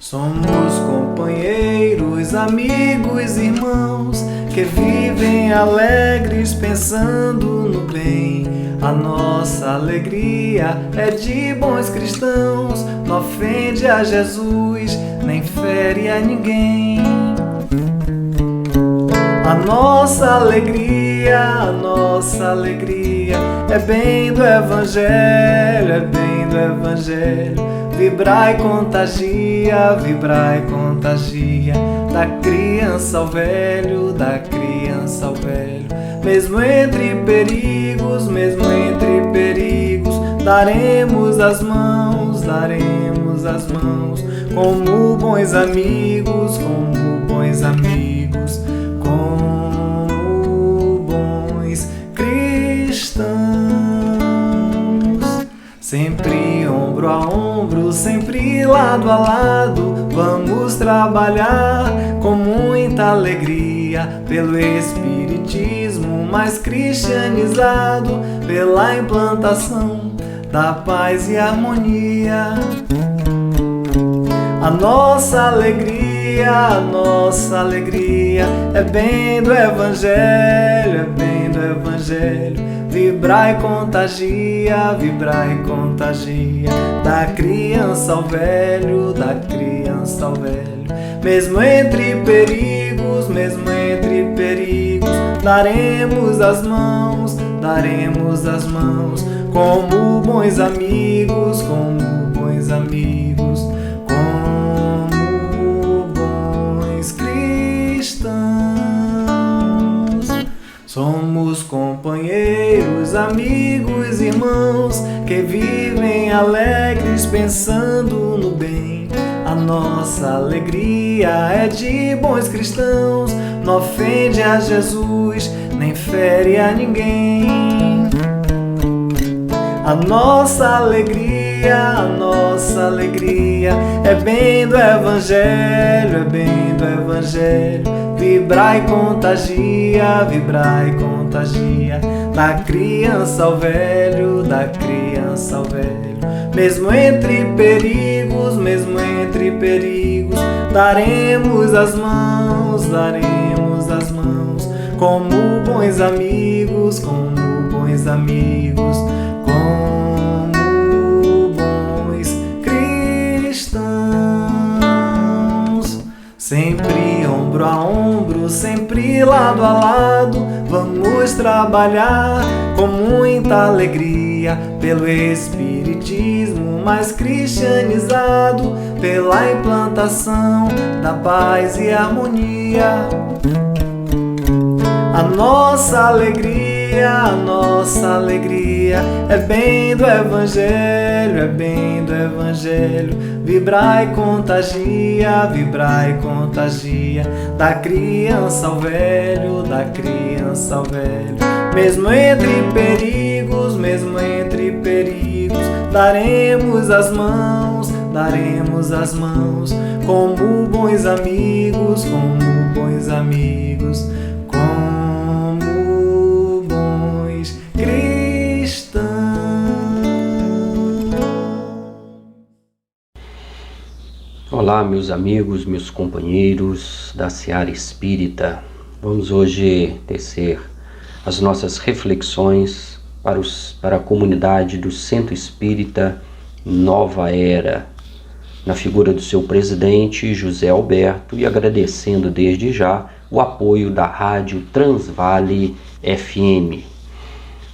Somos companheiros, amigos, irmãos, que vivem alegres pensando no bem. A nossa alegria é de bons cristãos, não ofende a Jesus, nem fere a ninguém. A nossa alegria é bem do Evangelho, é bem do Evangelho. Vibrai contagia, da criança ao velho, da criança ao velho. Mesmo entre perigos, daremos as mãos, como bons amigos, como bons cristãos. Sempre ombro a ombro, sempre lado a lado, vamos trabalhar com muita alegria pelo espiritismo mais cristianizado, pela implantação da paz e harmonia. A nossa alegria é bem do Evangelho, é bem do Evangelho. Vibrai contagia, da criança ao velho, da criança ao velho. Mesmo entre perigos, daremos as mãos, como bons amigos, cristãos. Somos companheiros, amigos, irmãos, que vivem alegres pensando no bem. A nossa alegria é de bons cristãos, não ofende a Jesus, nem fere a ninguém. A nossa alegria é bem do Evangelho, é bem do Evangelho. Vibrai contagia, da criança ao velho, da criança ao velho. Mesmo entre perigos, daremos as mãos, como bons amigos, como bons cristãos. Sempre ombro a ombro, sempre lado a lado, vamos trabalhar com muita alegria pelo espiritismo mais cristianizado, pela implantação da paz e harmonia. A nossa alegria é bem do Evangelho, é bem do Evangelho. Vibrai contagia, da criança ao velho, da criança ao velho. Mesmo entre perigos, daremos as mãos, como bons amigos, cristãos. Olá, meus amigos, meus companheiros da Seara Espírita. Vamos hoje tecer as nossas reflexões para a comunidade do Centro Espírita Nova Era, na figura do seu presidente, José Alberto, e agradecendo desde já o apoio da Rádio Transvale FM.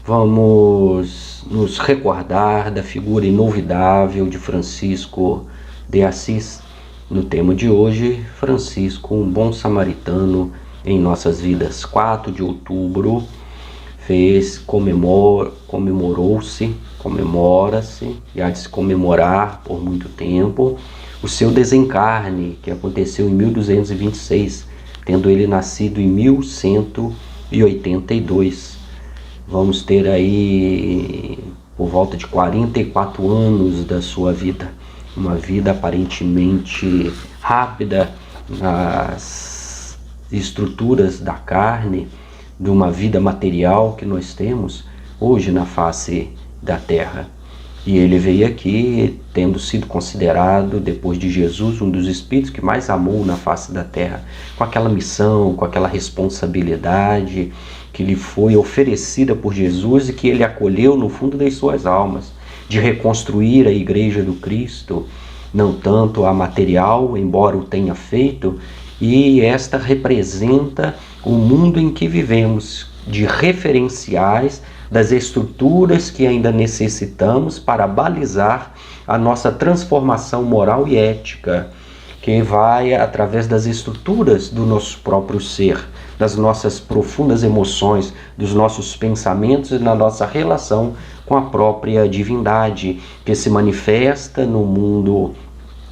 Vamos nos recordar da figura inolvidável de Francisco de Assis. No tema de hoje, Francisco, um bom samaritano em nossas vidas. 4 de outubro comemora-se, e há de se comemorar por muito tempo, o seu desencarne, que aconteceu em 1226, tendo ele nascido em 1182. Vamos ter aí por volta de 44 anos da sua vida, uma vida aparentemente rápida estruturas da carne, de uma vida material que nós temos hoje na face da terra. E ele veio aqui tendo sido considerado, depois de Jesus, um dos espíritos que mais amou na face da terra, com aquela missão, com aquela responsabilidade que lhe foi oferecida por Jesus e que ele acolheu no fundo das suas almas, de reconstruir a Igreja do Cristo, não tanto a material, embora o tenha feito, e esta representa o mundo em que vivemos, de referenciais das estruturas que ainda necessitamos para balizar a nossa transformação moral e ética, que vai através das estruturas do nosso próprio ser, das nossas profundas emoções, dos nossos pensamentos e na nossa relação com a própria divindade, que se manifesta no mundo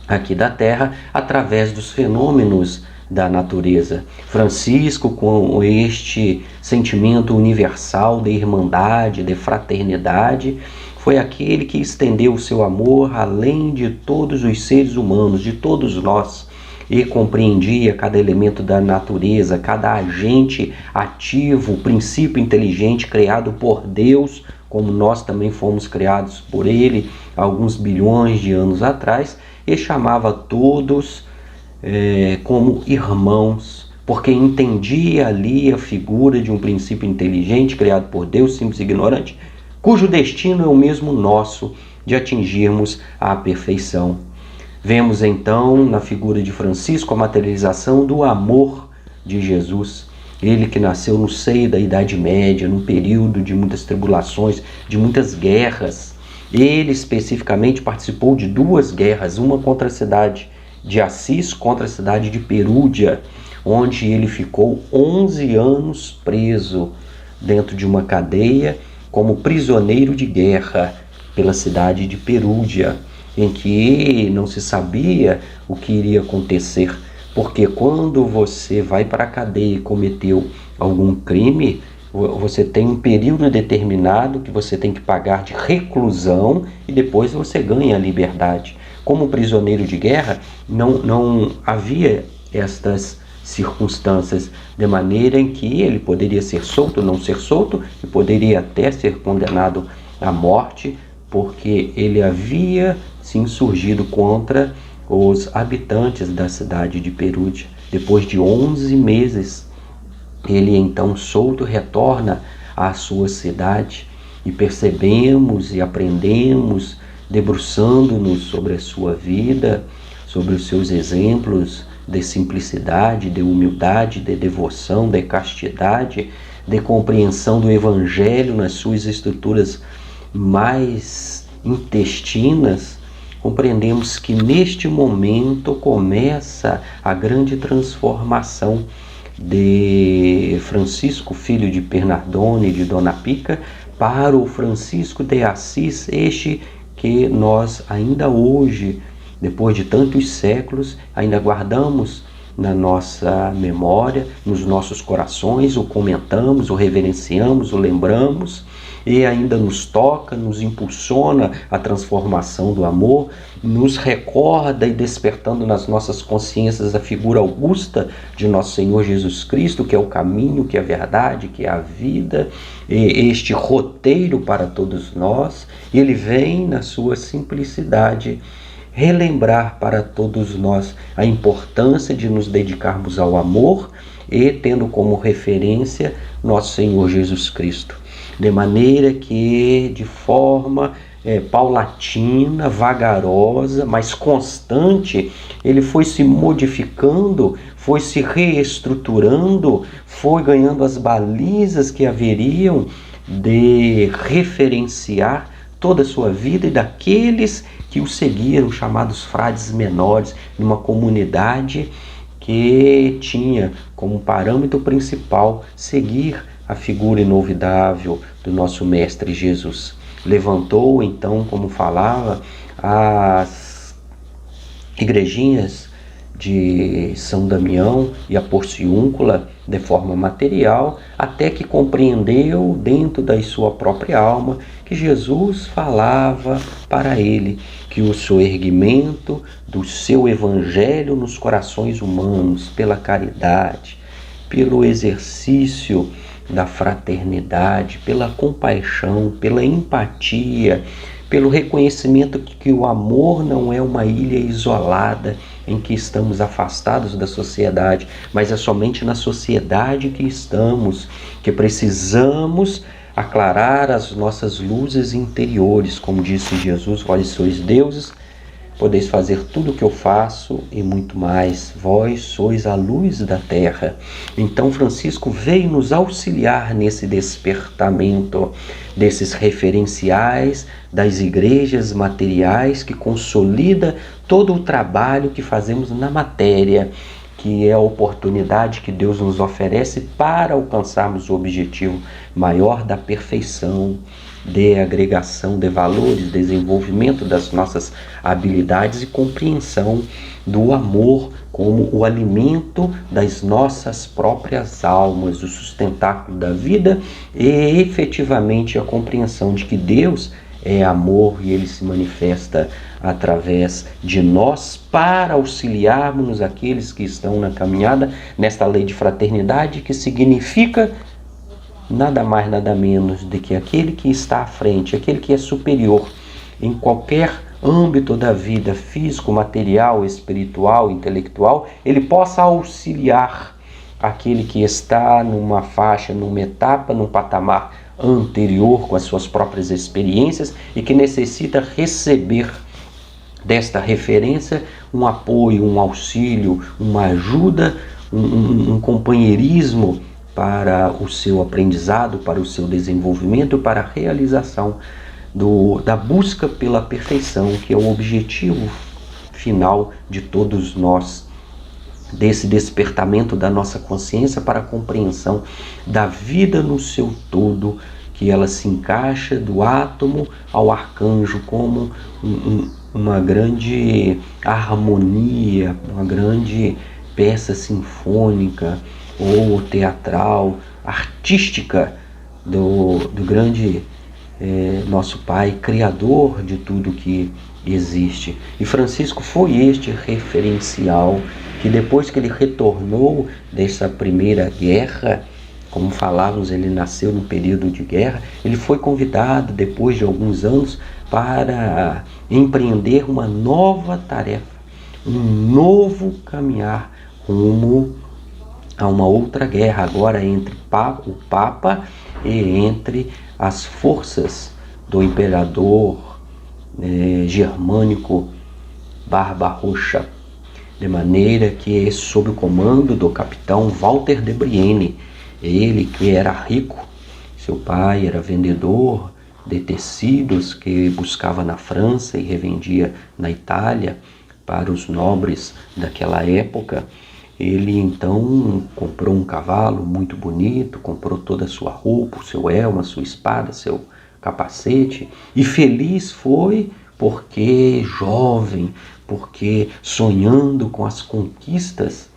aqui da Terra através dos fenômenos da natureza. Francisco, com este sentimento universal de irmandade, de fraternidade, foi aquele que estendeu o seu amor além de todos os seres humanos, de todos nós, e compreendia cada elemento da natureza, cada agente ativo, princípio inteligente criado por Deus, como nós também fomos criados por Ele alguns bilhões de anos atrás, e chamava todos como irmãos, porque entendia ali a figura de um princípio inteligente criado por Deus, simples e ignorante, cujo destino é o mesmo nosso, de atingirmos a perfeição. Vemos então na figura de Francisco a materialização do amor de Jesus, ele que nasceu no seio da Idade Média, num período de muitas tribulações, de muitas guerras. Ele especificamente participou de 2 guerras, uma contra a cidade de Assis, contra a cidade de Perúdia, onde ele ficou 11 anos preso dentro de uma cadeia como prisioneiro de guerra pela cidade de Perúdia, em que não se sabia o que iria acontecer, porque quando você vai para a cadeia e cometeu algum crime, você tem um período determinado que você tem que pagar de reclusão e depois você ganha a liberdade. Como prisioneiro de guerra, não havia estas circunstâncias, de maneira em que ele poderia ser solto, não ser solto, e poderia até ser condenado à morte, porque ele havia se insurgido contra os habitantes da cidade de Perúdia. Depois de 11 meses, ele então solto retorna à sua cidade e percebemos e aprendemos, debruçando-nos sobre a sua vida, sobre os seus exemplos de simplicidade, de humildade, de devoção, de castidade, de compreensão do Evangelho nas suas estruturas mais intestinas, compreendemos que neste momento começa a grande transformação de Francisco, filho de Bernardone e de Dona Pica, para o Francisco de Assis, este que nós ainda hoje, depois de tantos séculos, ainda guardamos na nossa memória, nos nossos corações, o comentamos, o reverenciamos, o lembramos, e ainda nos toca, nos impulsiona a transformação do amor, nos recorda e despertando nas nossas consciências a figura augusta de nosso Senhor Jesus Cristo, que é o caminho, que é a verdade, que é a vida, e este roteiro para todos nós. E ele vem na sua simplicidade relembrar para todos nós a importância de nos dedicarmos ao amor e tendo como referência nosso Senhor Jesus Cristo. De maneira que, de forma paulatina, vagarosa, mas constante, ele foi se modificando, foi se reestruturando, foi ganhando as balizas que haveriam de referenciar toda a sua vida e daqueles que o seguiram, chamados frades menores, numa comunidade que tinha como parâmetro principal seguir a figura inolvidável do nosso Mestre Jesus. Levantou então, como falava, as igrejinhas de São Damião e a Porciúncula de forma material, até que compreendeu dentro da sua própria alma que Jesus falava para ele que o soerguimento do seu evangelho nos corações humanos pela caridade, pelo exercício da fraternidade, pela compaixão, pela empatia, pelo reconhecimento que o amor não é uma ilha isolada em que estamos afastados da sociedade, mas é somente na sociedade que estamos, que precisamos aclarar as nossas luzes interiores, como disse Jesus: vós sois deuses, podeis fazer tudo o que eu faço e muito mais. Vós sois a luz da terra. Então Francisco veio nos auxiliar nesse despertamento desses referenciais das igrejas materiais que consolida todo o trabalho que fazemos na matéria, que é a oportunidade que Deus nos oferece para alcançarmos o objetivo maior da perfeição, de agregação de valores, desenvolvimento das nossas habilidades e compreensão do amor como o alimento das nossas próprias almas, o sustentáculo da vida e efetivamente a compreensão de que Deus é amor e Ele se manifesta através de nós para auxiliarmos aqueles que estão na caminhada nesta lei de fraternidade, que significa nada mais, nada menos do que aquele que está à frente, aquele que é superior em qualquer âmbito da vida, físico, material, espiritual, intelectual, ele possa auxiliar aquele que está numa faixa, numa etapa, num patamar anterior com as suas próprias experiências e que necessita receber desta referência um apoio, um auxílio, uma ajuda, um companheirismo para o seu aprendizado, para o seu desenvolvimento, para a realização da busca pela perfeição, que é o objetivo final de todos nós, desse despertamento da nossa consciência para a compreensão da vida no seu todo, que ela se encaixa do átomo ao arcanjo como uma grande harmonia, uma grande peça sinfônica ou teatral, artística do grande nosso Pai, Criador de tudo que existe. E Francisco foi este referencial que depois que ele retornou dessa primeira guerra, como falávamos, ele nasceu no período de guerra, ele foi convidado depois de alguns anos para empreender uma nova tarefa, um novo caminhar rumo a uma outra guerra, agora entre o Papa e entre as forças do imperador germânico Barbarossa, de maneira que sob o comando do capitão Walter de Brienne, ele que era rico, seu pai era vendedor de tecidos que buscava na França e revendia na Itália para os nobres daquela época. Ele então comprou um cavalo muito bonito, comprou toda a sua roupa, o seu elmo, a sua espada, seu capacete, e feliz foi porque jovem, porque sonhando com as conquistas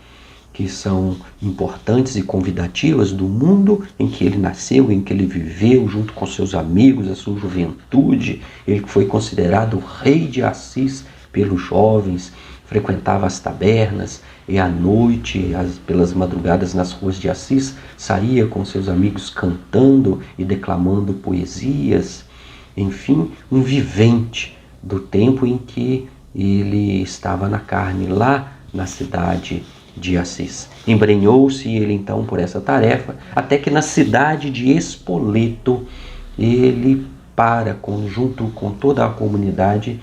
que são importantes e convidativas do mundo em que ele nasceu, em que ele viveu, junto com seus amigos, a sua juventude. Ele foi considerado o rei de Assis pelos jovens, frequentava as tabernas e à noite, pelas madrugadas nas ruas de Assis, saía com seus amigos cantando e declamando poesias. Enfim, um vivente do tempo em que ele estava na carne, lá na cidade de Assis. Embrenhou-se ele então por essa tarefa, até que na cidade de Spoleto ele junto com toda a comunidade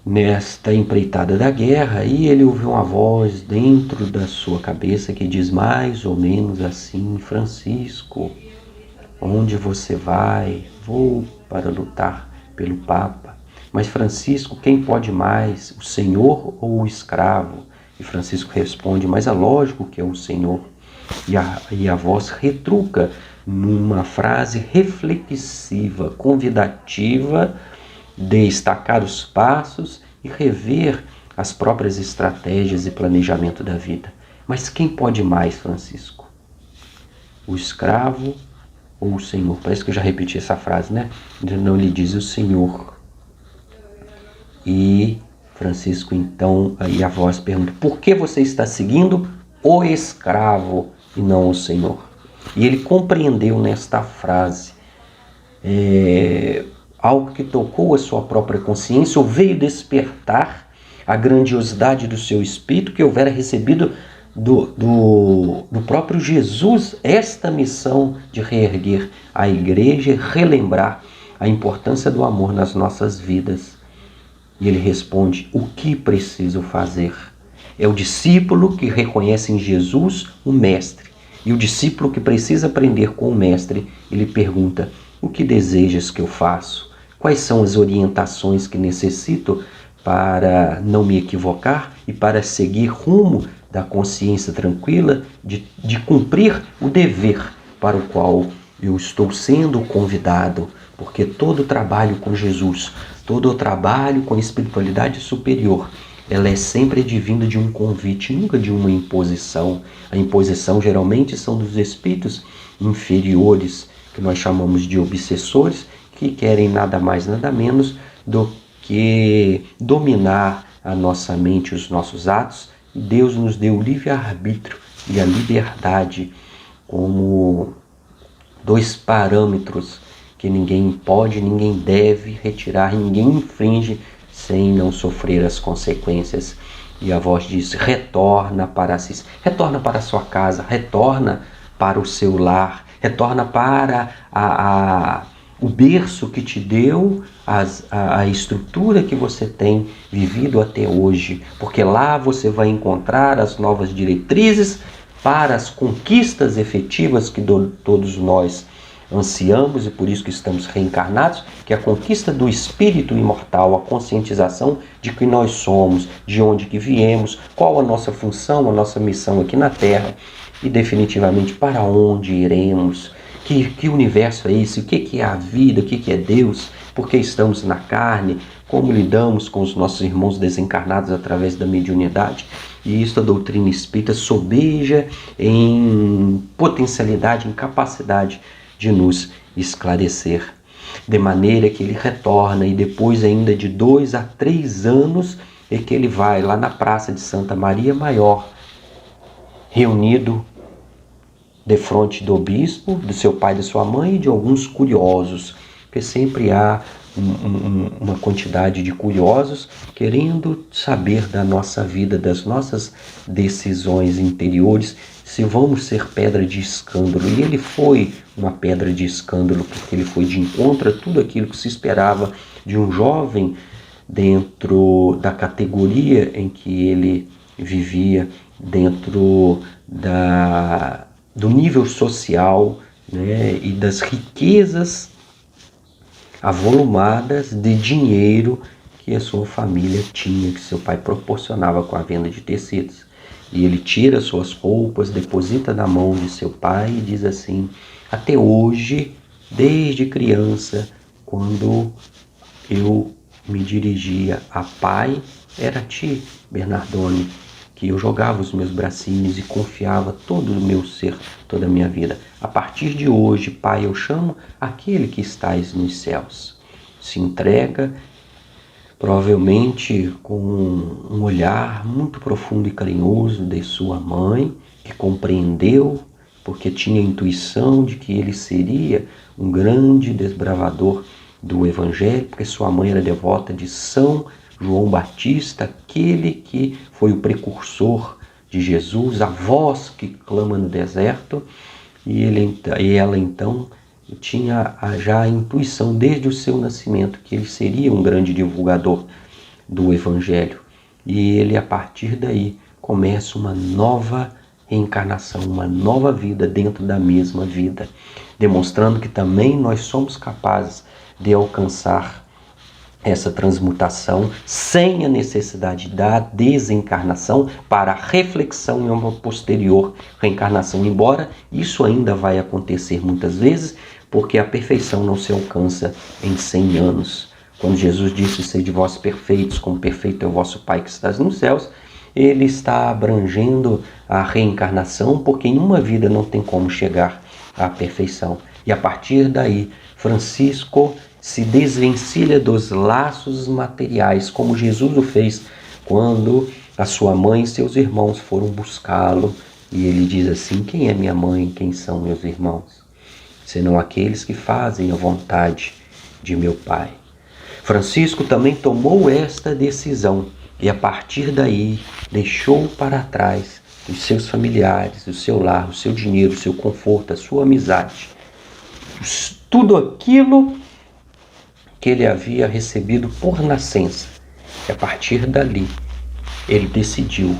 nesta empreitada da guerra, e ele ouviu uma voz dentro da sua cabeça que diz mais ou menos assim: Francisco, onde você vai? Vou para lutar pelo Papa. Mas Francisco, quem pode mais, o Senhor ou o escravo? E Francisco responde: mas é lógico que é o Senhor. E a voz retruca numa frase reflexiva, convidativa, de estacar os passos e rever as próprias estratégias e planejamento da vida. Mas quem pode mais, Francisco? O escravo ou o Senhor? Parece que eu já repeti essa frase, né? Não, ele diz o Senhor. E Francisco então, aí a voz pergunta: por que você está seguindo o escravo e não o Senhor. E ele compreendeu nesta frase algo que tocou a sua própria consciência, ou veio despertar a grandiosidade do seu espírito, que houvera recebido do próprio Jesus esta missão de reerguer a igreja e relembrar a importância do amor nas nossas vidas. E ele responde: o que preciso fazer? É o discípulo que reconhece em Jesus o mestre. E o discípulo que precisa aprender com o mestre, ele pergunta: o que desejas que eu faço? Quais são as orientações que necessito para não me equivocar e para seguir rumo da consciência tranquila de cumprir o dever para o qual eu estou sendo convidado? Porque todo trabalho com Jesus, todo trabalho com espiritualidade superior, ela é sempre advinda de um convite, nunca de uma imposição. A imposição geralmente são dos espíritos inferiores, que nós chamamos de obsessores, que querem nada mais, nada menos do que dominar a nossa mente, os nossos atos. Deus nos deu o livre-arbítrio e a liberdade como dois parâmetros que ninguém pode, ninguém deve retirar, ninguém infringe sem não sofrer as consequências. E a voz diz: retorna para a sua casa, retorna para o seu lar, retorna para o berço que te deu, a estrutura que você tem vivido até hoje, porque lá você vai encontrar as novas diretrizes para as conquistas efetivas que todos nós ansiamos, e por isso que estamos reencarnados, que é a conquista do espírito imortal, a conscientização de que nós somos, de onde que viemos, qual a nossa função, a nossa missão aqui na Terra e definitivamente para onde iremos. Que universo é esse? O que é a vida? O que é Deus? Por que estamos na carne? Como lidamos com os nossos irmãos desencarnados através da mediunidade? E isso a doutrina espírita sobeja em potencialidade, em capacidade de nos esclarecer. De maneira que ele retorna, e depois ainda de 2 a 3 anos é que ele vai lá na Praça de Santa Maria Maior, reunido defronte do bispo, do seu pai e da sua mãe e de alguns curiosos, porque sempre há uma quantidade de curiosos querendo saber da nossa vida, das nossas decisões interiores, se vamos ser pedra de escândalo. E ele foi uma pedra de escândalo, porque ele foi de encontro a tudo aquilo que se esperava de um jovem dentro da categoria em que ele vivia, dentro do nível social, né, e das riquezas avolumadas de dinheiro que a sua família tinha, que seu pai proporcionava com a venda de tecidos. E ele tira suas roupas, deposita na mão de seu pai e diz assim: até hoje, desde criança, quando eu me dirigia a pai, era a ti, Bernardone, que eu jogava os meus bracinhos e confiava todo o meu ser, toda a minha vida. A partir de hoje, pai, eu chamo aquele que estás nos céus. Se entrega, provavelmente com um olhar muito profundo e carinhoso de sua mãe, que compreendeu, porque tinha a intuição de que ele seria um grande desbravador do Evangelho, porque sua mãe era devota de São João Batista, aquele que foi o precursor de Jesus, a voz que clama no deserto, e ela então tinha já a intuição desde o seu nascimento que ele seria um grande divulgador do Evangelho. E ele, a partir daí, começa uma nova reencarnação, uma nova vida dentro da mesma vida, demonstrando que também nós somos capazes de alcançar essa transmutação sem a necessidade da desencarnação para a reflexão em uma posterior reencarnação, embora isso ainda vai acontecer muitas vezes, porque a perfeição não se alcança em 100 anos. Quando Jesus disse: sede vós perfeitos, como perfeito é o vosso Pai que estás nos céus, ele está abrangendo a reencarnação, porque em uma vida não tem como chegar à perfeição. E a partir daí, Francisco se desvencilha dos laços materiais, como Jesus o fez quando a sua mãe e seus irmãos foram buscá-lo E ele diz assim: quem é minha mãe, quem são meus irmãos? Senão aqueles que fazem a vontade de meu Pai. Francisco também tomou esta decisão e a partir daí deixou para trás os seus familiares, o seu lar, o seu dinheiro, o seu conforto, a sua amizade. Tudo aquilo que ele havia recebido por nascença. E a partir dali, ele decidiu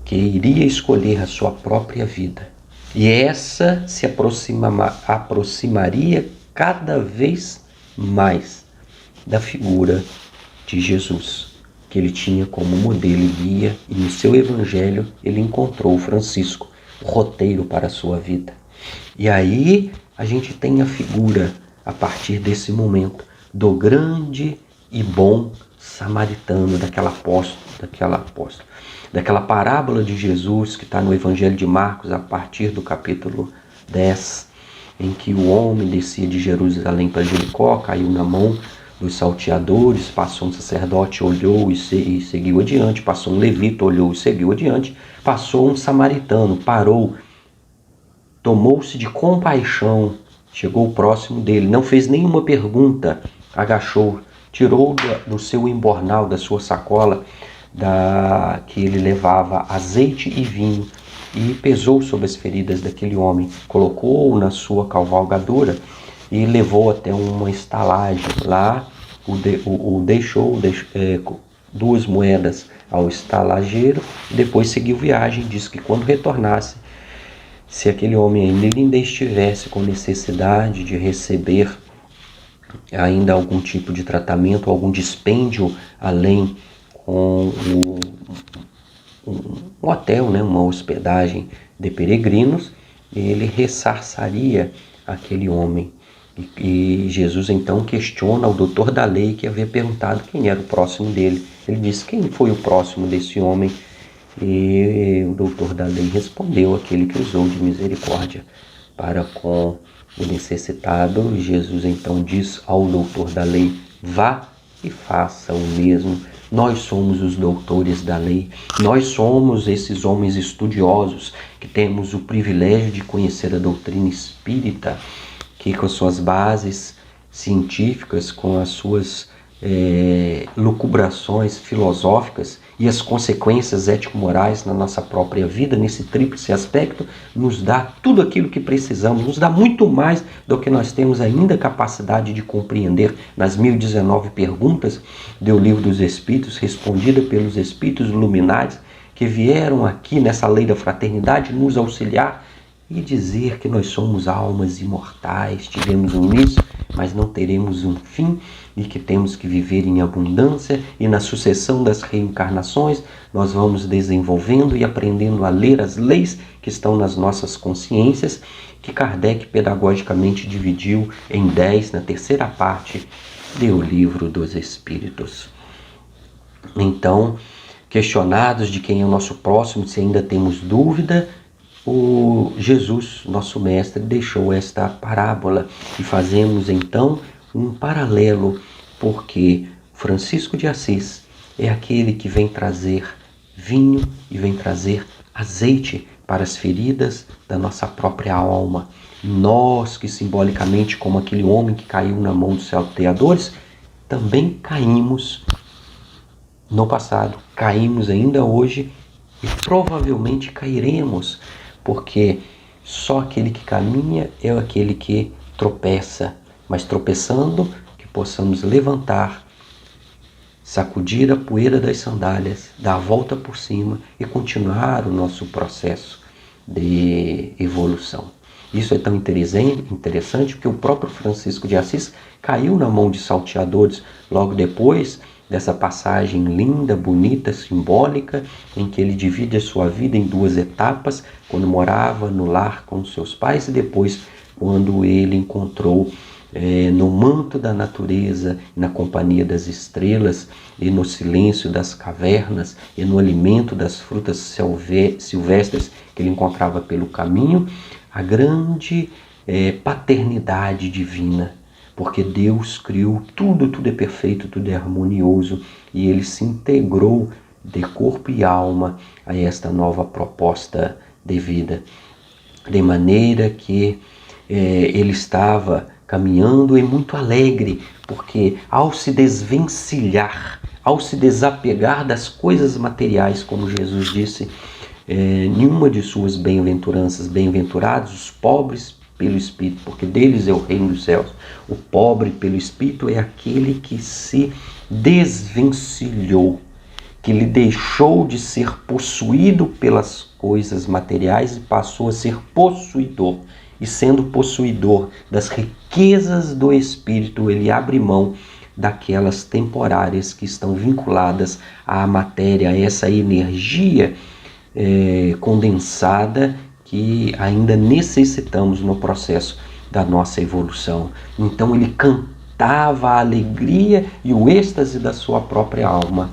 que iria escolher a sua própria vida. E essa se aproximaria cada vez mais da figura de Jesus, que ele tinha como modelo e guia, e no seu evangelho ele encontrou Francisco, o roteiro para a sua vida. E aí a gente tem a figura, a partir desse momento, do grande e bom samaritano, daquela parábola de Jesus que está no Evangelho de Marcos, a partir do capítulo 10, em que o homem descia de Jerusalém para Jericó, caiu na mão dos salteadores, passou um sacerdote, olhou e seguiu adiante, passou um levita, olhou e seguiu adiante, passou um samaritano, parou, tomou-se de compaixão, chegou próximo dele, não fez nenhuma pergunta, agachou, tirou do seu embornal, da sua sacola, que ele levava azeite e vinho, e pesou sobre as feridas daquele homem, colocou-o na sua cavalgadura e levou até uma estalagem. Lá deixou 2 moedas ao estalageiro e depois seguiu viagem. Disse que quando retornasse, se aquele homem ainda estivesse com necessidade de receber ainda algum tipo de tratamento, algum dispêndio além com um hotel, uma hospedagem de peregrinos, ele ressarçaria aquele homem. E Jesus então questiona o doutor da lei, que havia perguntado quem era o próximo dele. Ele disse: quem foi o próximo desse homem? E o doutor da lei respondeu: aquele que usou de misericórdia para com o necessitado. E Jesus então diz ao doutor da lei: vá e faça o mesmo. Nós somos os doutores da lei, nós somos esses homens estudiosos que temos o privilégio de conhecer a doutrina espírita, que com suas bases científicas, com as suas lucubrações filosóficas e as consequências ético-morais na nossa própria vida, nesse tríplice aspecto, nos dá tudo aquilo que precisamos, nos dá muito mais do que nós temos ainda capacidade de compreender. Nas 1019 perguntas do Livro dos Espíritos, respondida pelos Espíritos Luminares, que vieram aqui nessa lei da fraternidade nos auxiliar e dizer que nós somos almas imortais, tivemos um início, mas não teremos um fim, e que temos que viver em abundância, e na sucessão das reencarnações nós vamos desenvolvendo e aprendendo a ler as leis que estão nas nossas consciências, que Kardec pedagogicamente dividiu em 10 na terceira parte do Livro dos Espíritos. Então, questionados de quem é o nosso próximo, se ainda temos dúvida, o Jesus, nosso mestre, deixou esta parábola e fazemos então um paralelo, porque Francisco de Assis é aquele que vem trazer vinho e vem trazer azeite para as feridas da nossa própria alma. Nós que simbolicamente, como aquele homem que caiu na mão dos salteadores, também caímos no passado, caímos ainda hoje e provavelmente cairemos, porque só aquele que caminha é aquele que tropeça, mas tropeçando que possamos levantar, sacudir a poeira das sandálias, dar a volta por cima e continuar o nosso processo de evolução. Isso é tão interessante porque o próprio Francisco de Assis caiu na mão de salteadores logo depois dessa passagem linda, bonita, simbólica, em que ele divide a sua vida em 2 etapas, quando morava no lar com seus pais e depois quando ele encontrou no manto da natureza, na companhia das estrelas e no silêncio das cavernas e no alimento das frutas silvestres que ele encontrava pelo caminho, a grande paternidade divina, porque Deus criou tudo é perfeito, tudo é harmonioso, e ele se integrou de corpo e alma a esta nova proposta de vida. De maneira que ele estava caminhando e muito alegre, porque ao se desvencilhar, ao se desapegar das coisas materiais, como Jesus disse, nenhuma de suas bem-aventuranças, bem-aventurados os pobres pelo Espírito, porque deles é o reino dos céus. O pobre pelo Espírito é aquele que se desvencilhou, que ele deixou de ser possuído pelas coisas materiais e passou a ser possuidor. E sendo possuidor das riquezas do Espírito, ele abre mão daquelas temporárias que estão vinculadas à matéria, a essa energia condensada que ainda necessitamos no processo da nossa evolução. Então ele cantava a alegria e o êxtase da sua própria alma,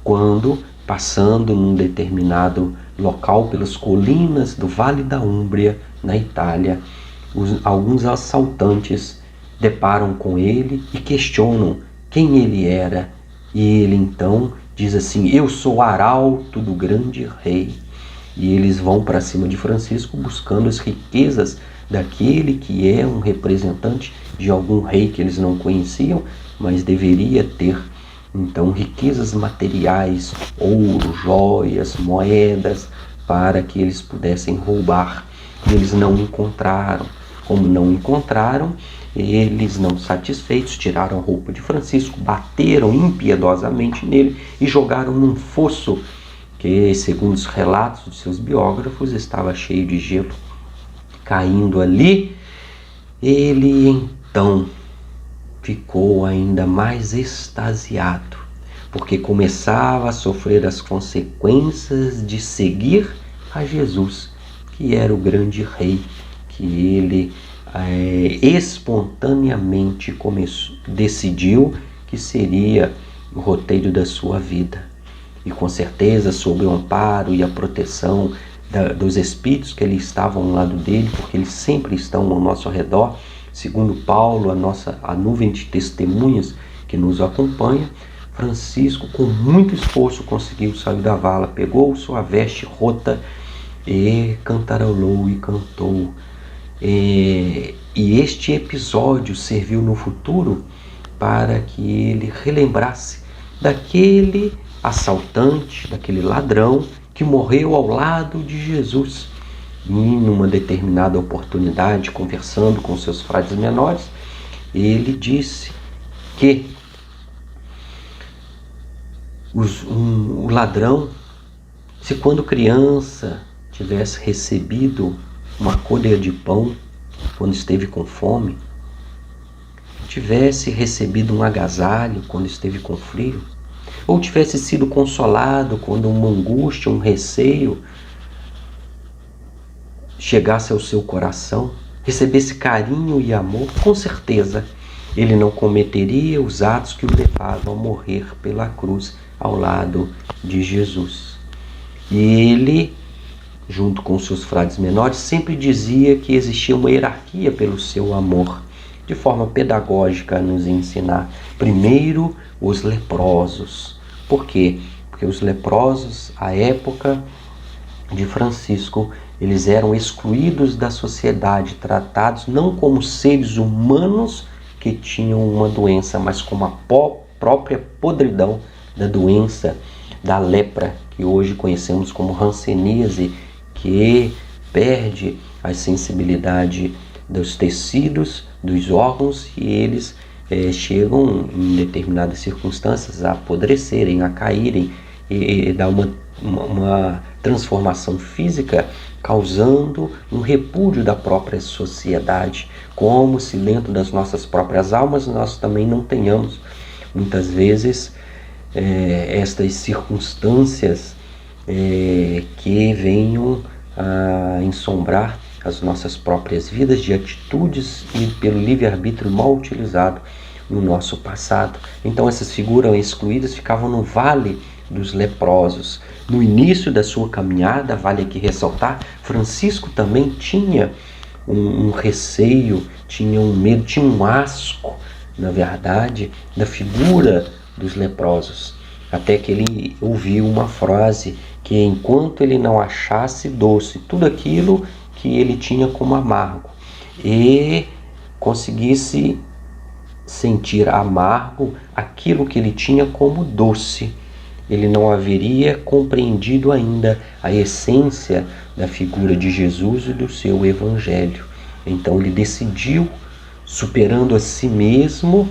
quando, passando num determinado local pelas colinas do Vale da Úmbria, na Itália, alguns assaltantes deparam com ele e questionam quem ele era. E ele então diz assim: eu sou arauto do grande rei. E eles vão para cima de Francisco buscando as riquezas daquele que é um representante de algum rei que eles não conheciam, mas deveria ter então riquezas materiais, ouro, joias, moedas, para que eles pudessem roubar. E eles não encontraram. Como não encontraram, eles, não satisfeitos, tiraram a roupa de Francisco, bateram impiedosamente nele e jogaram num fosso que, segundo os relatos de seus biógrafos, estava cheio de gelo. Caindo ali, ele então ficou ainda mais extasiado, porque começava a sofrer as consequências de seguir a Jesus, que era o grande rei, que ele espontaneamente decidiu que seria o roteiro da sua vida. E com certeza, sob o amparo e a proteção dos espíritos que ali estavam ao lado dele, porque eles sempre estão ao nosso redor, segundo Paulo, a nuvem de testemunhas que nos acompanha, Francisco, com muito esforço, conseguiu sair da vala, pegou sua veste rota e cantarolou e cantou. E este episódio serviu no futuro para que ele relembrasse daquele assaltante, daquele ladrão que morreu ao lado de Jesus. E numa determinada oportunidade, conversando com seus frades menores, ele disse que o ladrão, se quando criança tivesse recebido uma colher de pão quando esteve com fome, tivesse recebido um agasalho quando esteve com frio, ou tivesse sido consolado quando uma angústia, um receio chegasse ao seu coração, recebesse carinho e amor, com certeza ele não cometeria os atos que o levavam a morrer pela cruz ao lado de Jesus. E ele, junto com seus frades menores, sempre dizia que existia uma hierarquia pelo seu amor, de forma pedagógica a nos ensinar. Primeiro, os leprosos. Por quê? Porque os leprosos, à época de Francisco, eles eram excluídos da sociedade, tratados não como seres humanos que tinham uma doença, mas como a própria podridão da doença da lepra, que hoje conhecemos como hanseníase, que perde a sensibilidade dos tecidos, dos órgãos, e eles chegam em determinadas circunstâncias a apodrecerem, a caírem, e dá uma transformação física, causando um repúdio da própria sociedade, como se dentro das nossas próprias almas nós também não tenhamos muitas vezes estas circunstâncias que venham a ensombrar as nossas próprias vidas de atitudes e pelo livre-arbítrio mal utilizado no nosso passado. Então essas figuras excluídas ficavam no vale dos leprosos. No início da sua caminhada, vale aqui ressaltar, Francisco também tinha um receio, tinha um medo, tinha um asco, na verdade, da figura dos leprosos. até que ele ouviu uma frase que enquanto ele não achasse doce tudo aquilo que ele tinha como amargo e conseguisse sentir amargo aquilo que ele tinha como doce, ele não haveria compreendido ainda a essência da figura de Jesus e do seu evangelho. Então ele decidiu, superando a si mesmo,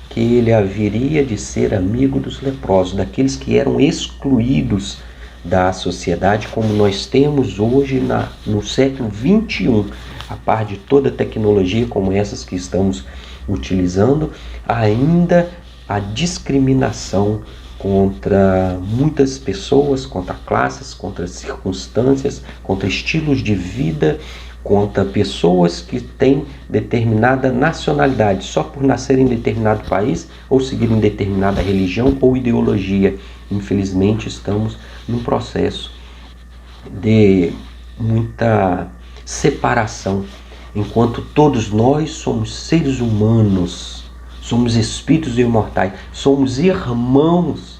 que ele haveria de ser amigo dos leprosos, daqueles que eram excluídos da sociedade, como nós temos hoje no século XXI, a par de toda tecnologia como essas que estamos utilizando, ainda a discriminação contra muitas pessoas, contra classes, contra circunstâncias, contra estilos de vida, contra pessoas que têm determinada nacionalidade só por nascerem em determinado país ou seguirem determinada religião ou ideologia. Infelizmente estamos num processo de muita separação, enquanto todos nós somos seres humanos, somos espíritos imortais, somos irmãos,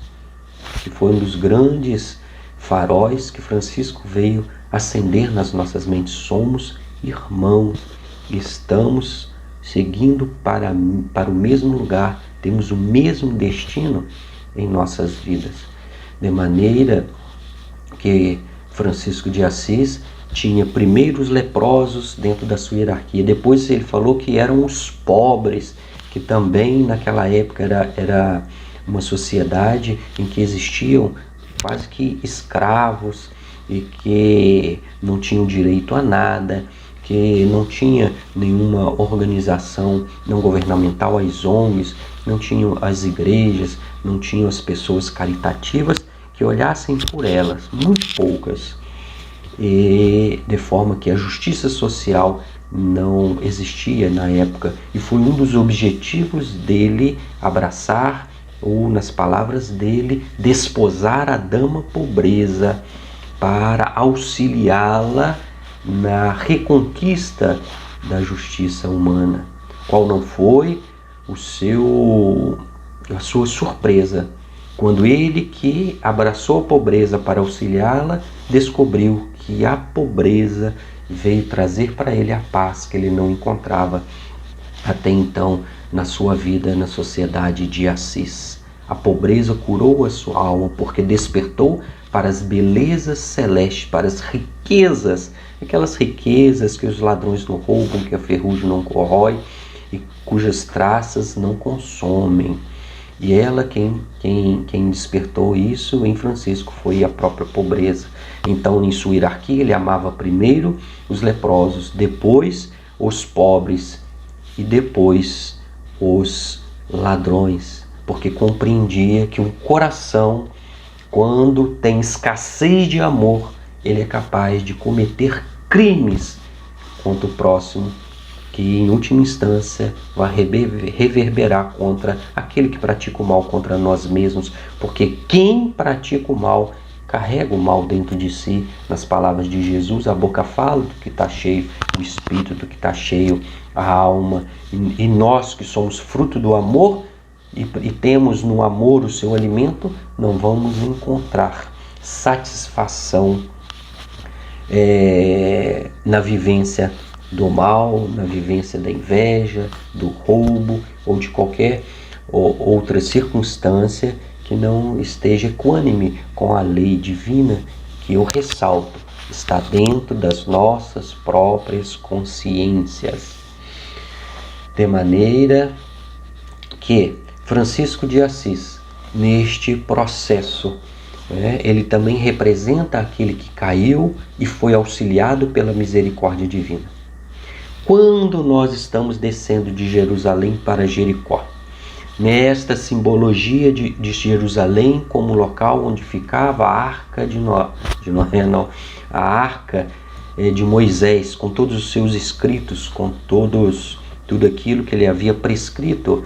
que foi um dos grandes faróis que Francisco veio acender nas nossas mentes. Somos irmãos, estamos seguindo para o mesmo lugar, temos o mesmo destino em nossas vidas. De maneira que Francisco de Assis tinha primeiro os leprosos dentro da sua hierarquia, depois ele falou que eram os pobres, que também naquela época era uma sociedade em que existiam quase que escravos e que não tinham direito a nada, que não tinha nenhuma organização não governamental, as ONGs, não tinham as igrejas, não tinham as pessoas caritativas que olhassem por elas, muito poucas, e de forma que a justiça social não existia na época, e foi um dos objetivos dele abraçar, ou nas palavras dele, desposar a dama pobreza para auxiliá-la na reconquista da justiça humana. Qual não foi a sua surpresa quando ele, que abraçou a pobreza para auxiliá-la, descobriu que a pobreza veio trazer para ele a paz que ele não encontrava até então na sua vida na sociedade de Assis. A pobreza curou a sua alma porque despertou para as belezas celestes, para as riquezas, aquelas riquezas que os ladrões não roubam, que a ferrugem não corrói e cujas traças não consomem. E ela, quem despertou isso em Francisco foi a própria pobreza. Então, em sua hierarquia, ele amava primeiro os leprosos, depois os pobres e depois os ladrões, porque compreendia que um coração, quando tem escassez de amor, ele é capaz de cometer crimes contra o próximo, que em última instância vai reverberar contra aquele que pratica o mal contra nós mesmos, porque quem pratica o mal carrega o mal dentro de si. Nas palavras de Jesus, a boca fala do que está cheio, o espírito do que está cheio, a alma, e nós que somos fruto do amor e temos no amor o seu alimento, não vamos encontrar satisfação na vivência do mal, na vivência da inveja, do roubo ou de qualquer outra circunstância que não esteja equânime com a lei divina, que eu ressalto, está dentro das nossas próprias consciências. De maneira que Francisco de Assis, neste processo, ele também representa aquele que caiu e foi auxiliado pela misericórdia divina. Quando nós estamos descendo de Jerusalém para Jericó, nesta simbologia de Jerusalém como local onde ficava a arca a arca de Moisés, com todos os seus escritos, com tudo aquilo que ele havia prescrito,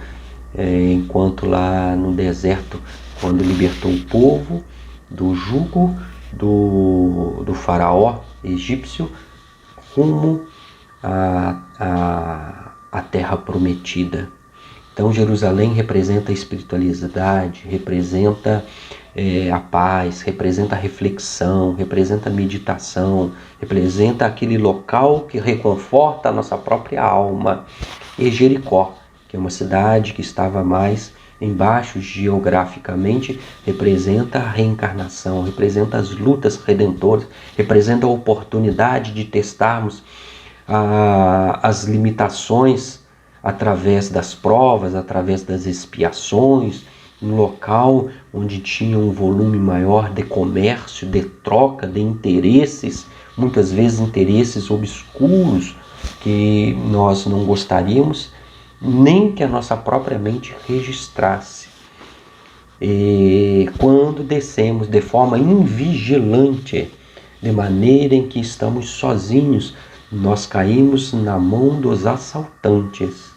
enquanto lá no deserto, quando libertou o povo do jugo do faraó egípcio, rumo à terra prometida. Então Jerusalém representa a espiritualidade, representa a paz, representa a reflexão, representa a meditação, representa aquele local que reconforta a nossa própria alma. E Jericó, que é uma cidade que estava mais embaixo geograficamente, representa a reencarnação, representa as lutas redentoras, representa a oportunidade de testarmos as limitações através das provas, através das expiações, um local onde tinha um volume maior de comércio, de troca, de interesses, muitas vezes interesses obscuros que nós não gostaríamos nem que a nossa própria mente registrasse. E quando descemos de forma invigilante, de maneira em que estamos sozinhos, nós caímos na mão dos assaltantes.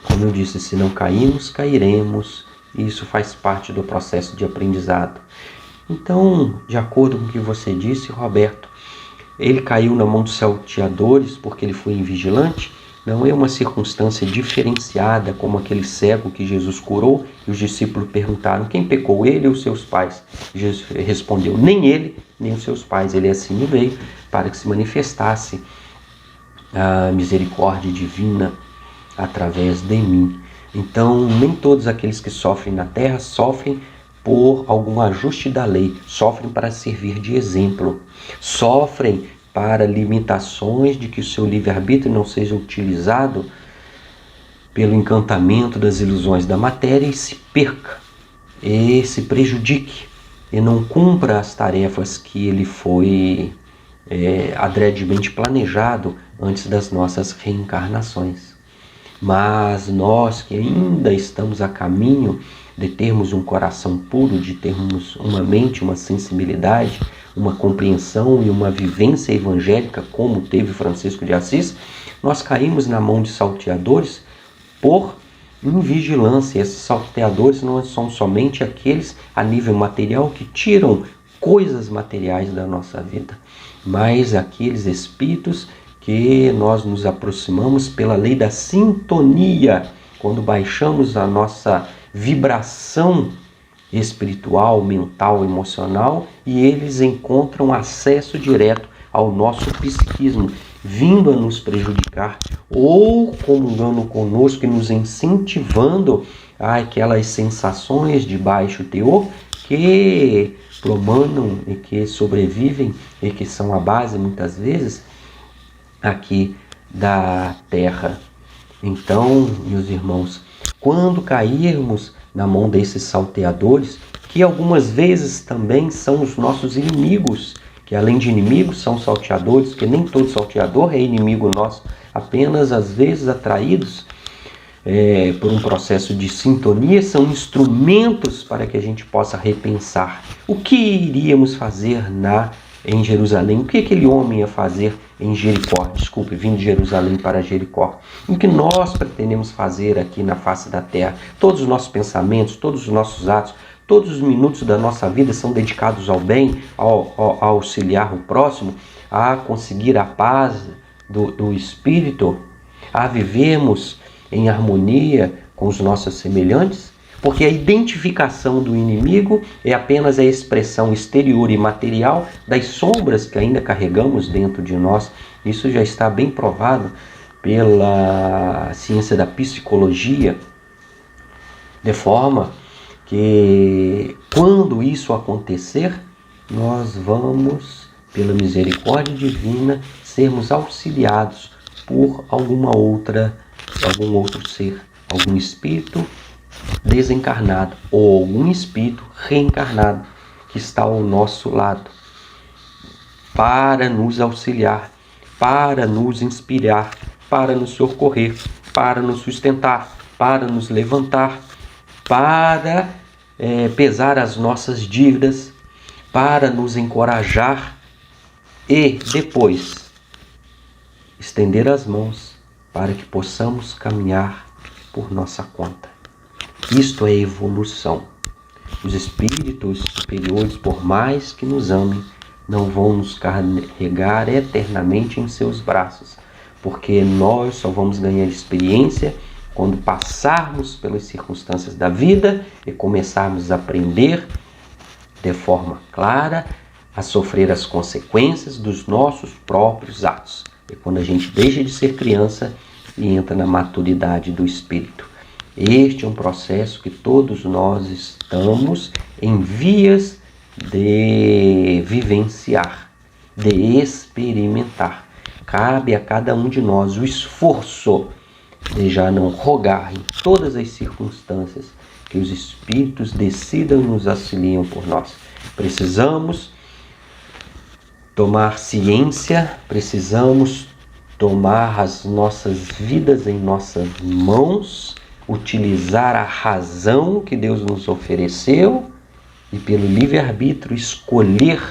Como eu disse, se não caímos, cairemos. Isso faz parte do processo de aprendizado. Então, de acordo com o que você disse, Roberto, ele caiu na mão dos salteadores porque ele foi invigilante. Não é uma circunstância diferenciada como aquele cego que Jesus curou e os discípulos perguntaram: quem pecou, ele ou seus pais? Jesus respondeu: nem ele, nem os seus pais. Ele assim veio para que se manifestasse a misericórdia divina através de mim. Então, nem todos aqueles que sofrem na terra sofrem por algum ajuste da lei, sofrem para servir de exemplo, sofrem para limitações de que o seu livre-arbítrio não seja utilizado pelo encantamento das ilusões da matéria e se perca, e se prejudique, e não cumpra as tarefas que ele foi adredemente planejado antes das nossas reencarnações. Mas nós que ainda estamos a caminho de termos um coração puro, de termos uma mente, uma sensibilidade, uma compreensão e uma vivência evangélica como teve Francisco de Assis, nós caímos na mão de salteadores por invigilância. Esses salteadores não são somente aqueles a nível material que tiram coisas materiais da nossa vida, mas aqueles espíritos que nós nos aproximamos pela lei da sintonia, quando baixamos a nossa vibração espiritual, mental, emocional, e eles encontram acesso direto ao nosso psiquismo, vindo a nos prejudicar ou comungando conosco e nos incentivando àquelas sensações de baixo teor que promanam e que sobrevivem e que são a base muitas vezes aqui da terra. Então, meus irmãos, quando cairmos na mão desses salteadores, que algumas vezes também são os nossos inimigos, que além de inimigos são salteadores, que nem todo salteador é inimigo nosso, apenas às vezes atraídos por um processo de sintonia, são instrumentos para que a gente possa repensar o que iríamos fazer em Jerusalém, o que aquele homem ia fazer em Jericó, vindo de Jerusalém para Jericó. O que nós pretendemos fazer aqui na face da terra? Todos os nossos pensamentos, todos os nossos atos, todos os minutos da nossa vida são dedicados ao bem, a auxiliar o próximo, a conseguir a paz do espírito, a vivermos em harmonia com os nossos semelhantes? Porque a identificação do inimigo é apenas a expressão exterior e material das sombras que ainda carregamos dentro de nós. Isso já está bem provado pela ciência da psicologia, de forma que quando isso acontecer, nós vamos, pela misericórdia divina, sermos auxiliados por algum outro ser, algum espírito desencarnado ou algum espírito reencarnado que está ao nosso lado para nos auxiliar, para nos inspirar, para nos socorrer, para nos sustentar, para nos levantar, para pesar as nossas dívidas, para nos encorajar e depois estender as mãos para que possamos caminhar por nossa conta. Isto é evolução. Os espíritos superiores, por mais que nos amem, não vão nos carregar eternamente em seus braços, porque nós só vamos ganhar experiência quando passarmos pelas circunstâncias da vida e começarmos a aprender de forma clara a sofrer as consequências dos nossos próprios atos. É quando a gente deixa de ser criança e entra na maturidade do espírito. Este é um processo que todos nós estamos em vias de vivenciar, de experimentar. Cabe a cada um de nós o esforço de já não rogar em todas as circunstâncias que os espíritos decidam e nos auxiliam por nós. Precisamos tomar ciência, precisamos tomar as nossas vidas em nossas mãos, utilizar a razão que Deus nos ofereceu e pelo livre-arbítrio escolher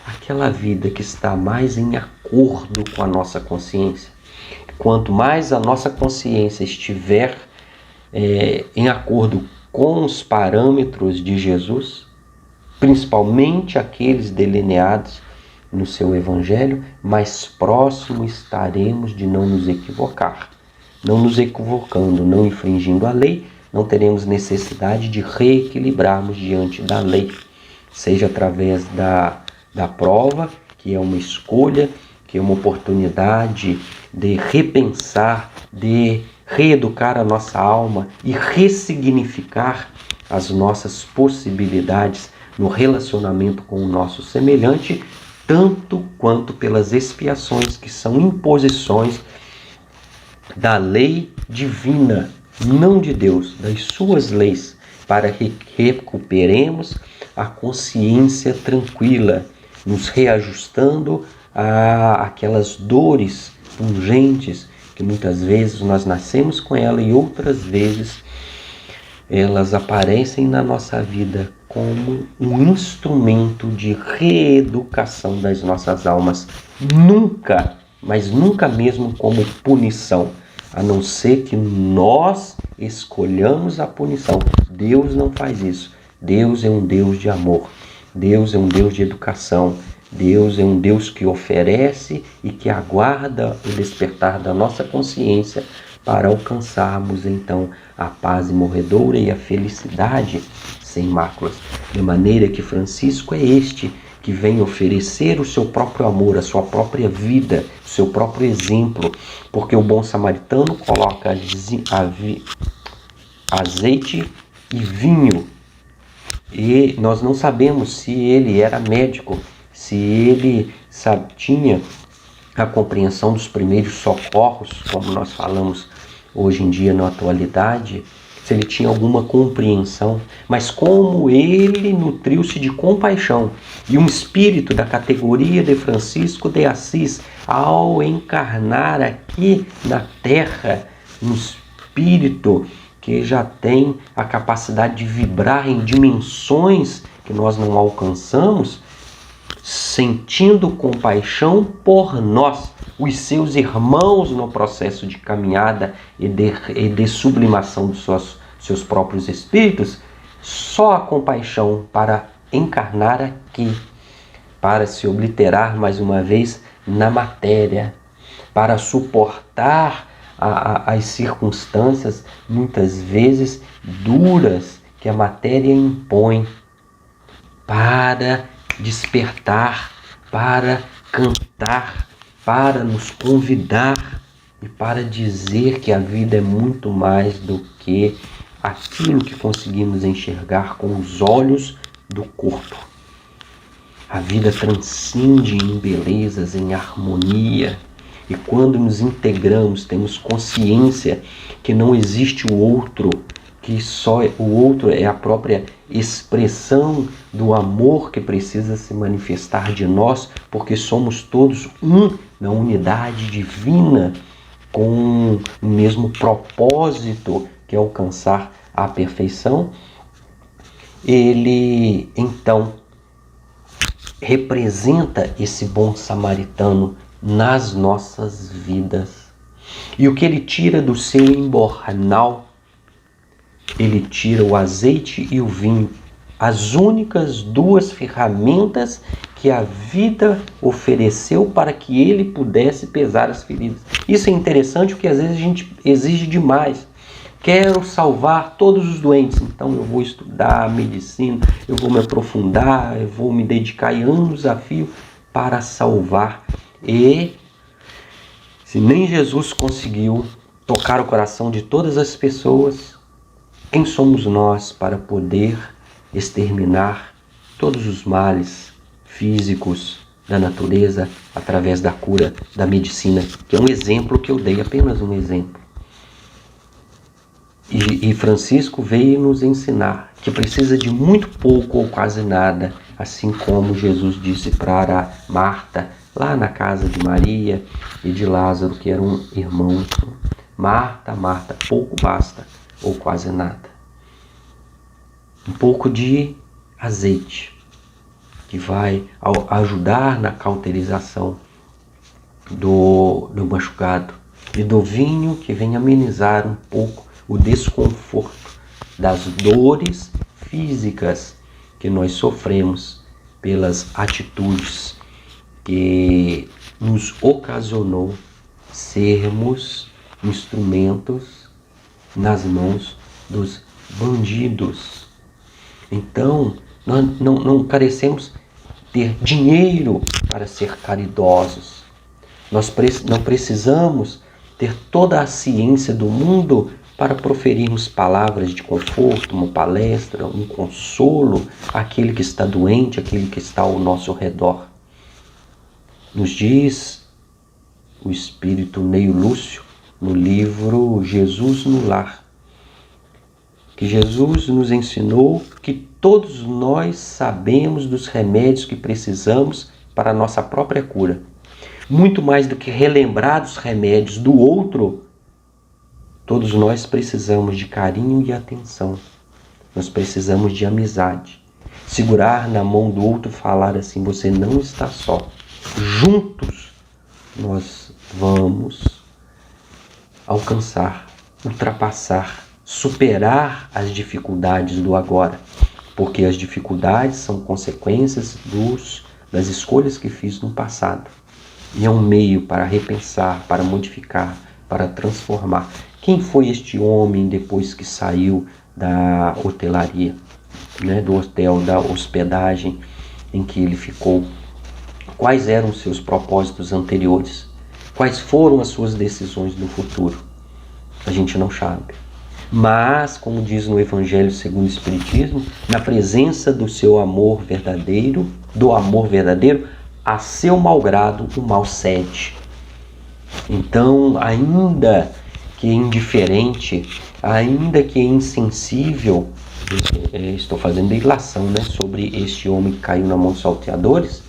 aquela vida que está mais em acordo com a nossa consciência. Quanto mais a nossa consciência estiver em acordo com os parâmetros de Jesus, principalmente aqueles delineados no seu Evangelho, mais próximo estaremos de não nos equivocar. Não nos equivocando, não infringindo a lei, não teremos necessidade de reequilibrarmos diante da lei, seja através da prova, que é uma escolha, que é uma oportunidade de repensar, de reeducar a nossa alma e ressignificar as nossas possibilidades no relacionamento com o nosso semelhante, tanto quanto pelas expiações que são imposições da lei divina, não de Deus, das suas leis, para que recuperemos a consciência tranquila, nos reajustando a aquelas dores pungentes que muitas vezes nós nascemos com ela e outras vezes elas aparecem na nossa vida como um instrumento de reeducação das nossas almas. Nunca, mas nunca mesmo como punição, a não ser que nós escolhamos a punição. Deus não faz isso. Deus é um Deus de amor. Deus é um Deus de educação. Deus é um Deus que oferece e que aguarda o despertar da nossa consciência para alcançarmos então a paz imorredoura e a felicidade sem máculas. De maneira que Francisco é este que vem oferecer o seu próprio amor, a sua própria vida, o seu próprio exemplo, porque o bom samaritano coloca azeite e vinho, e nós não sabemos se ele era médico, se ele tinha a compreensão dos primeiros socorros, como nós falamos hoje em dia na atualidade, se ele tinha alguma compreensão, mas como ele nutriu-se de compaixão. E um espírito da categoria de Francisco de Assis, ao encarnar aqui na Terra, um espírito que já tem a capacidade de vibrar em dimensões que nós não alcançamos, sentindo compaixão por nós, os seus irmãos no processo de caminhada e de sublimação dos seus próprios espíritos, só a compaixão para encarnar aqui, para se obliterar mais uma vez na matéria, para suportar as circunstâncias muitas vezes duras que a matéria impõe, para despertar, para cantar, para nos convidar e para dizer que a vida é muito mais do que aquilo que conseguimos enxergar com os olhos do corpo. A vida transcende em belezas, em harmonia, e quando nos integramos, temos consciência que não existe o outro, que só o outro é a própria expressão do amor que precisa se manifestar de nós, porque somos todos um na unidade divina, com o mesmo propósito, que é alcançar a perfeição. Ele, então, representa esse bom samaritano nas nossas vidas. E o que ele tira do seu embornal, ele tira o azeite e o vinho, as únicas duas ferramentas que a vida ofereceu para que ele pudesse pesar as feridas. Isso é interessante porque às vezes a gente exige demais. quero salvar todos os doentes, então eu vou estudar medicina, eu vou me aprofundar, eu vou me dedicar em anos a fio para salvar. E se nem Jesus conseguiu tocar o coração de todas as pessoas, quem somos nós para poder exterminar todos os males físicos da natureza através da cura da medicina, que é um exemplo que eu dei, apenas um exemplo. E Francisco veio nos ensinar que precisa de muito pouco ou quase nada, assim como Jesus disse para Marta, lá na casa de Maria e de Lázaro, que eram irmãos. Marta, Marta, pouco basta ou quase nada. Um pouco de azeite, que vai ajudar na cauterização do machucado, e do vinho, que vem amenizar um pouco o desconforto das dores físicas que nós sofremos pelas atitudes que nos ocasionou sermos instrumentos nas mãos dos bandidos. Então, nós não carecemos ter dinheiro para ser caridosos. Nós não precisamos ter toda a ciência do mundo para proferirmos palavras de conforto, uma palestra, um consolo àquele que está doente, àquele que está ao nosso redor. Nos diz o espírito Neio Lúcio, no livro Jesus no Lar, que Jesus nos ensinou que todos nós sabemos dos remédios que precisamos para a nossa própria cura. Muito mais do que relembrar dos remédios do outro, todos nós precisamos de carinho e atenção. Nós precisamos de amizade. Segurar na mão do outro, falar assim: você não está só. Juntos nós vamos alcançar, ultrapassar, superar as dificuldades do agora. Porque as dificuldades são consequências das escolhas que fiz no passado. E é um meio para repensar, para modificar, para transformar. Quem foi este homem depois que saiu da hotelaria, do hotel, da hospedagem em que ele ficou? Quais eram os seus propósitos anteriores? Quais foram as suas decisões no futuro? A gente não sabe. Mas, como diz no Evangelho segundo o Espiritismo, na presença do seu amor verdadeiro, a seu malgrado o mal cede. Então, ainda que indiferente, ainda que insensível, estou fazendo ilação sobre este homem que caiu na mão dos salteadores,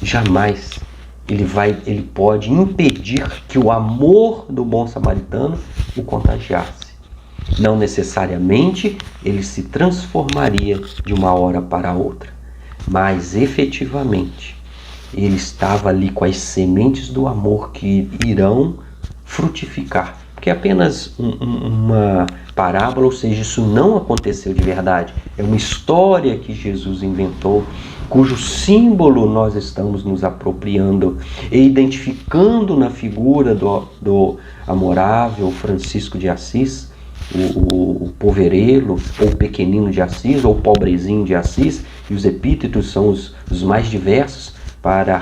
jamais ele pode impedir que o amor do bom samaritano o contagiasse. Não necessariamente ele se transformaria de uma hora para outra, mas efetivamente ele estava ali com as sementes do amor que irão frutificar. Porque é apenas uma parábola, ou seja, isso não aconteceu de verdade. É uma história que Jesus inventou, cujo símbolo nós estamos nos apropriando e identificando na figura do amorável Francisco de Assis, o poverelo, ou o pequenino de Assis, ou o pobrezinho de Assis, e os epítetos são os mais diversos para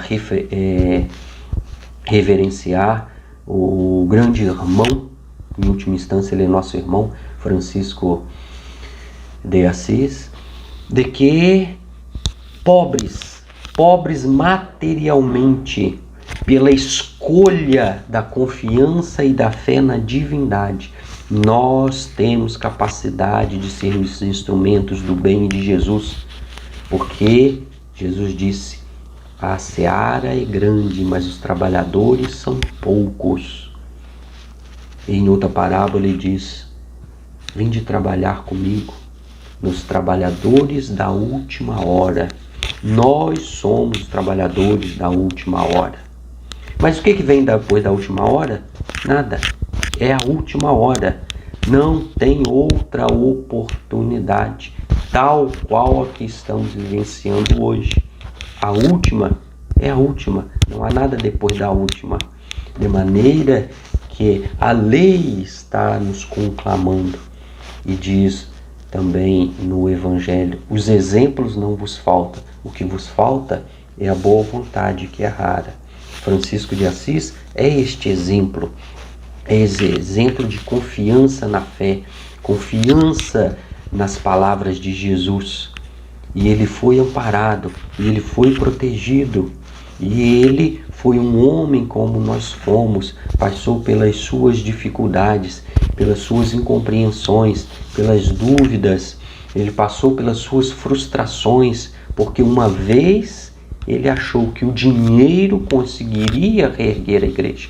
reverenciar o grande irmão, em última instância ele é nosso irmão, Francisco de Assis, de que pobres materialmente, pela escolha da confiança e da fé na divindade, nós temos capacidade de sermos instrumentos do bem de Jesus, porque Jesus disse: a seara é grande, mas os trabalhadores são poucos. E em outra parábola ele diz: vinde trabalhar comigo, nos trabalhadores da última hora. Nós somos trabalhadores da última hora. Mas o que vem depois da última hora? Nada. É a última hora. Não tem outra oportunidade, tal qual a que estamos vivenciando hoje. A última é a última. Não há nada depois da última. De maneira porque a lei está nos conclamando. E diz também no Evangelho: os exemplos não vos faltam, o que vos falta é a boa vontade, que é rara. Francisco de Assis é este exemplo, é esse exemplo de confiança na fé, confiança nas palavras de Jesus. E ele foi amparado, e ele foi protegido, e ele foi um homem como nós fomos, passou pelas suas dificuldades, pelas suas incompreensões, pelas dúvidas, ele passou pelas suas frustrações, porque uma vez ele achou que o dinheiro conseguiria reerguer a igreja.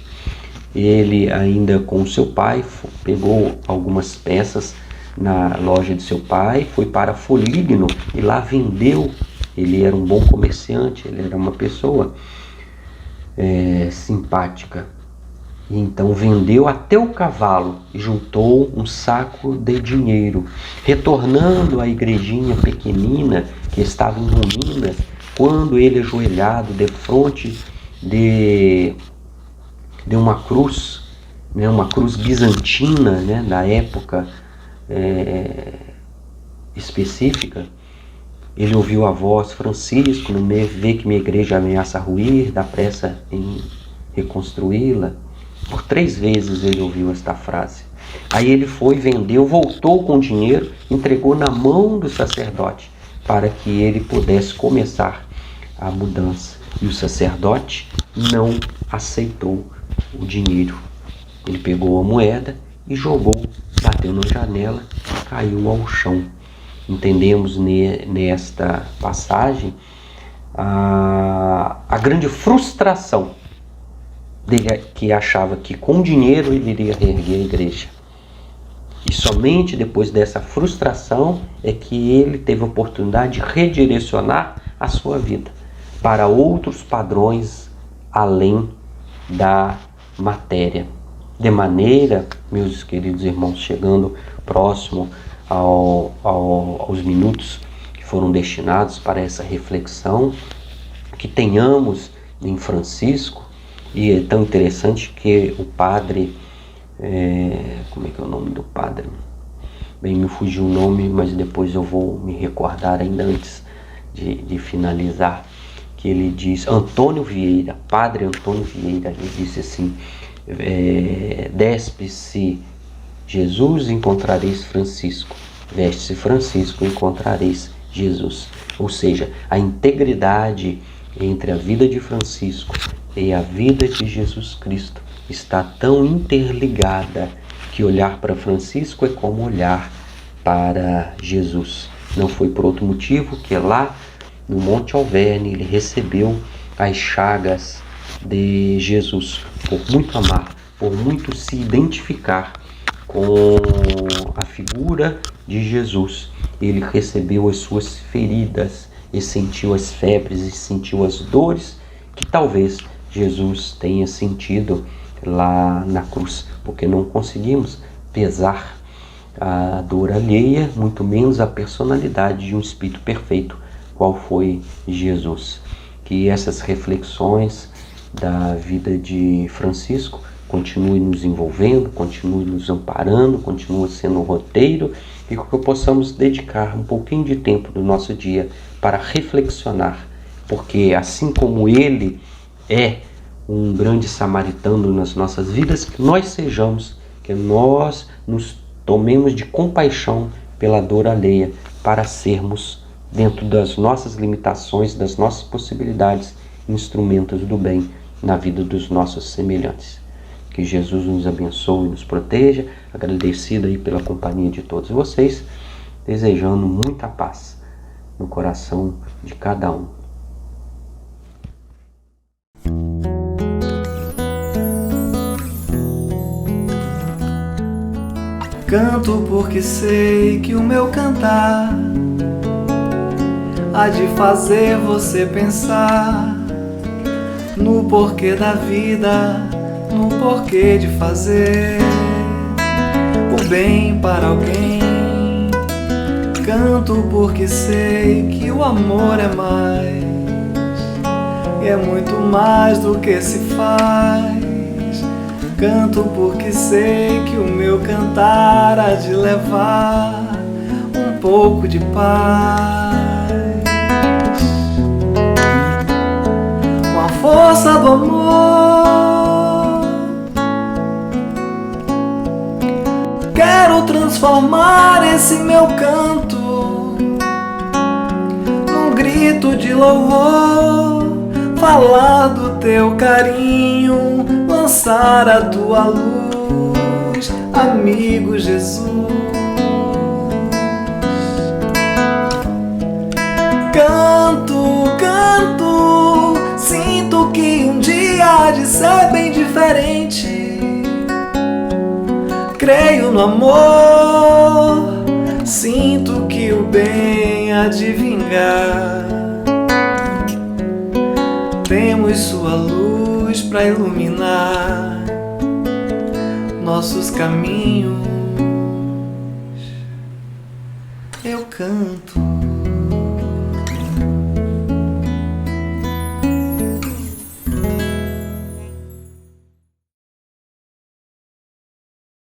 Ele, ainda com seu pai, pegou algumas peças na loja de seu pai, foi para Foligno e lá vendeu. Ele era um bom comerciante, ele era uma pessoa simpática. E então vendeu até o cavalo e juntou um saco de dinheiro. Retornando à igrejinha pequenina que estava em ruínas, quando ele, ajoelhado defronte de uma cruz, uma cruz bizantina, da época específica, ele ouviu a voz: Francisco, não vê que minha igreja ameaça ruir, dá pressa em reconstruí-la. Por 3 vezes ele ouviu esta frase. Aí ele foi, vendeu, voltou com o dinheiro, entregou na mão do sacerdote para que ele pudesse começar a mudança. E o sacerdote não aceitou o dinheiro. Ele pegou a moeda e jogou, bateu na janela, caiu ao chão. Entendemos nesta passagem a grande frustração dele, que achava que com dinheiro ele iria reerguer a igreja. E somente depois dessa frustração é que ele teve a oportunidade de redirecionar a sua vida para outros padrões além da matéria. De maneira, meus queridos irmãos, chegando próximo aos minutos que foram destinados para essa reflexão, que tenhamos em Francisco. E é tão interessante que o padre, como é que é o nome do padre? Bem, me fugiu o nome, mas depois eu vou me recordar ainda antes de finalizar, que ele diz, Antônio Vieira, padre Antônio Vieira, ele disse assim: despe-se Jesus, encontrareis Francisco, veste-se Francisco, encontrareis Jesus. Ou seja, a integridade entre a vida de Francisco e a vida de Jesus Cristo está tão interligada que olhar para Francisco é como olhar para Jesus. Não foi por outro motivo que lá no Monte Alverne ele recebeu as chagas de Jesus, por muito amar, por muito se identificar com a figura de Jesus. Ele recebeu as suas feridas e sentiu as febres e sentiu as dores que talvez Jesus tenha sentido lá na cruz, porque não conseguimos pesar a dor alheia, muito menos a personalidade de um Espírito perfeito, qual foi Jesus. Que essas reflexões da vida de Francisco continuem nos envolvendo, continuem nos amparando, continuem sendo um roteiro, e que possamos dedicar um pouquinho de tempo do nosso dia para reflexionar, porque assim como ele é um grande samaritano nas nossas vidas, que nós sejamos, que nós nos tomemos de compaixão pela dor alheia, para sermos, dentro das nossas limitações, das nossas possibilidades, instrumentos do bem na vida dos nossos semelhantes. Que Jesus nos abençoe e nos proteja, agradecido aí pela companhia de todos vocês, desejando muita paz no coração de cada um. Canto porque sei que o meu cantar há de fazer você pensar no porquê da vida, no porquê de fazer o bem para alguém. Canto porque sei que o amor é mais, e é muito mais do que se faz Canto porque sei que o meu cantar há de levar um pouco de paz. Com a força do amor, quero transformar esse meu canto num grito de louvor, falar do teu carinho, lançar a tua luz, amigo Jesus. Canto, canto, sinto que um dia há de ser bem diferente. Creio no amor, sinto que o bem há de vingar. Temos sua luz para iluminar nossos caminhos. Eu canto.